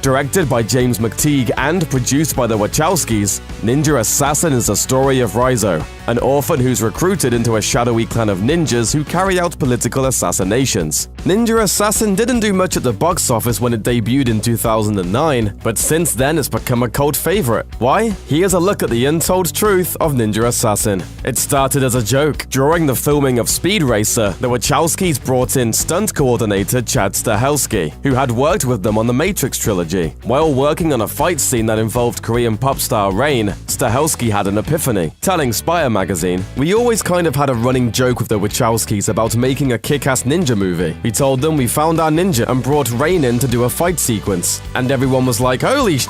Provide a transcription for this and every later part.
Directed by James McTeague and produced by the Wachowskis, Ninja Assassin is the story of Rizzo, an orphan who's recruited into a shadowy clan of ninjas who carry out political assassinations. Ninja Assassin didn't do much at the box office when it debuted in 2009, but since then it's become a cult favorite. Why? Here's a look at the untold truth of Ninja Assassin. It started as a joke. During the filming of Speed Racer, the Wachowskis brought in stunt coordinator Chad Stahelski, who had worked with them on the Matrix trilogy. While working on a fight scene that involved Korean pop star Rain, Stahelski had an epiphany. Telling Spire magazine, "We always kind of had a running joke with the Wachowskis about making a kick-ass ninja movie. We told them we found our ninja and brought Rain in to do a fight sequence. And everyone was like, holy sh*,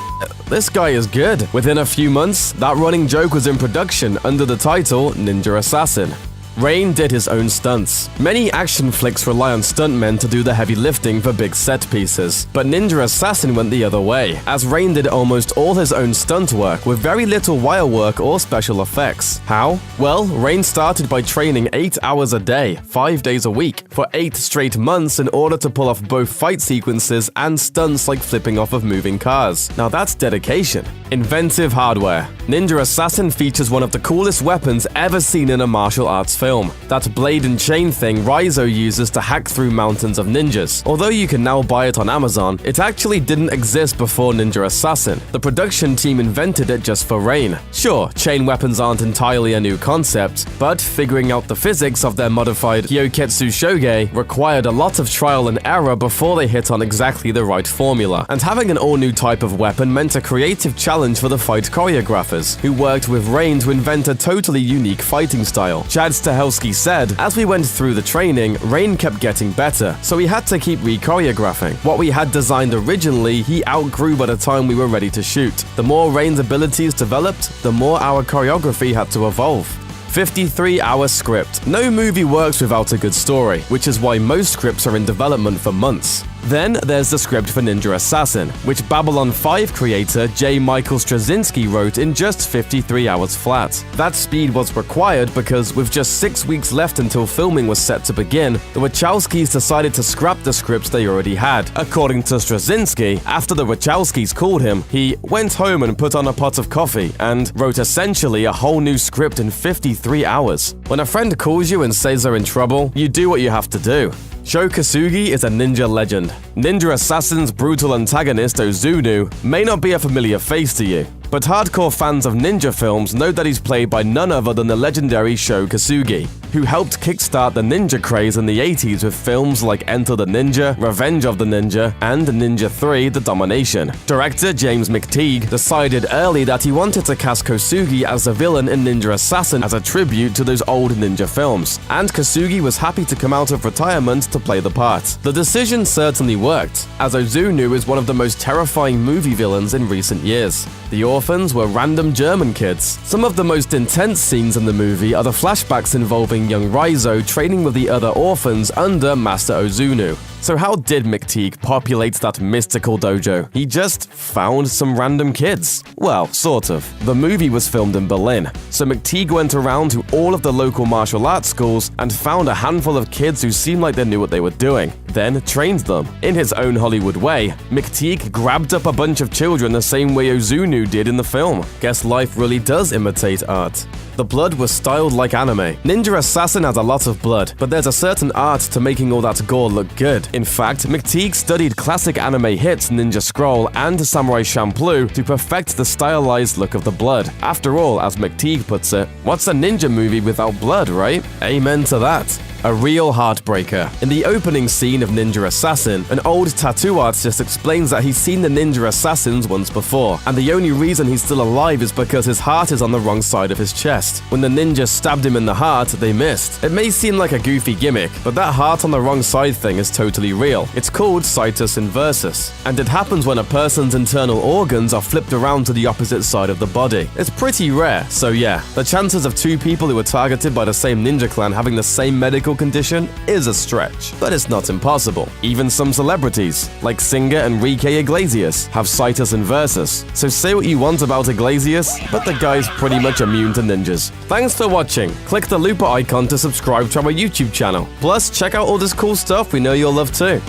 this guy is good." Within a few months, that running joke was in production under the title Ninja Assassin. Rain did his own stunts. Many action flicks rely on stuntmen to do the heavy lifting for big set pieces, but Ninja Assassin went the other way, as Rain did almost all his own stunt work with very little wire work or special effects. How? Well, Rain started by training 8 hours a day, 5 days a week, for 8 straight months in order to pull off both fight sequences and stunts like flipping off of moving cars. Now that's dedication. Inventive hardware. Ninja Assassin features one of the coolest weapons ever seen in a martial arts film. That blade and chain thing Rizzo uses to hack through mountains of ninjas. Although you can now buy it on Amazon, it actually didn't exist before Ninja Assassin. The production team invented it just for Rain. Sure, chain weapons aren't entirely a new concept, but figuring out the physics of their modified Hyoketsu Shoge required a lot of trial and error before they hit on exactly the right formula. And having an all-new type of weapon meant a creative challenge for the fight choreographers, who worked with Rain to invent a totally unique fighting style. Chad Stahelski said, "As we went through the training, Rain kept getting better, so we had to keep re-choreographing. What we had designed originally, he outgrew by the time we were ready to shoot. The more Rain's abilities developed, the more our choreography had to evolve." 53-hour script. No movie works without a good story, which is why most scripts are in development for months. Then there's the script for Ninja Assassin, which Babylon 5 creator J. Michael Straczynski wrote in just 53 hours flat. That speed was required because with just 6 weeks left until filming was set to begin, the Wachowskis decided to scrap the scripts they already had. According to Straczynski, after the Wachowskis called him, he went home and put on a pot of coffee and wrote essentially a whole new script in 53 hours. When a friend calls you and says they're in trouble, you do what you have to do. Sho Kosugi is a ninja legend. Ninja Assassin's brutal antagonist Ozunu may not be a familiar face to you, but hardcore fans of ninja films know that he's played by none other than the legendary Sho Kosugi, who helped kickstart the ninja craze in the 80s with films like Enter the Ninja, Revenge of the Ninja, and Ninja 3: The Domination. Director James McTeague decided early that he wanted to cast Kosugi as the villain in Ninja Assassin as a tribute to those old ninja films, and Kosugi was happy to come out of retirement to play the part. The decision certainly worked, as Ozunu is one of the most terrifying movie villains in recent years. The orphans were random German kids. Some of the most intense scenes in the movie are the flashbacks involving young Rizzo training with the other orphans under Master Ozunu. So how did McTeague populate that mystical dojo? He just found some random kids. Well, sort of. The movie was filmed in Berlin, so McTeague went around to all of the local martial arts schools and found a handful of kids who seemed like they knew what they were doing, then trained them. In his own Hollywood way, McTeague grabbed up a bunch of children the same way Ozunu did in the film. Guess life really does imitate art. The blood was styled like anime. Ninja Assassin has a lot of blood, but there's a certain art to making all that gore look good. In fact, McTeague studied classic anime hits Ninja Scroll and Samurai Champloo to perfect the stylized look of the blood. After all, as McTeague puts it, what's a ninja movie without blood, right? Amen to that. A real heartbreaker. In the opening scene of Ninja Assassin, an old tattoo artist explains that he's seen the Ninja Assassins once before, and the only reason he's still alive is because his heart is on the wrong side of his chest. When the ninja stabbed him in the heart, they missed. It may seem like a goofy gimmick, but that heart on the wrong side thing is totally real. It's called situs inversus, and it happens when a person's internal organs are flipped around to the opposite side of the body. It's pretty rare, so yeah, the chances of two people who were targeted by the same ninja clan having the same medical condition is a stretch, but it's not impossible. Even some celebrities, like singer Enrique Iglesias, have situs inversus. So say what you want about Iglesias, but the guy's pretty much immune to ninjas. Thanks for watching. Click the looper icon to subscribe to our YouTube channel. Plus, check out all this cool stuff we know you'll love too.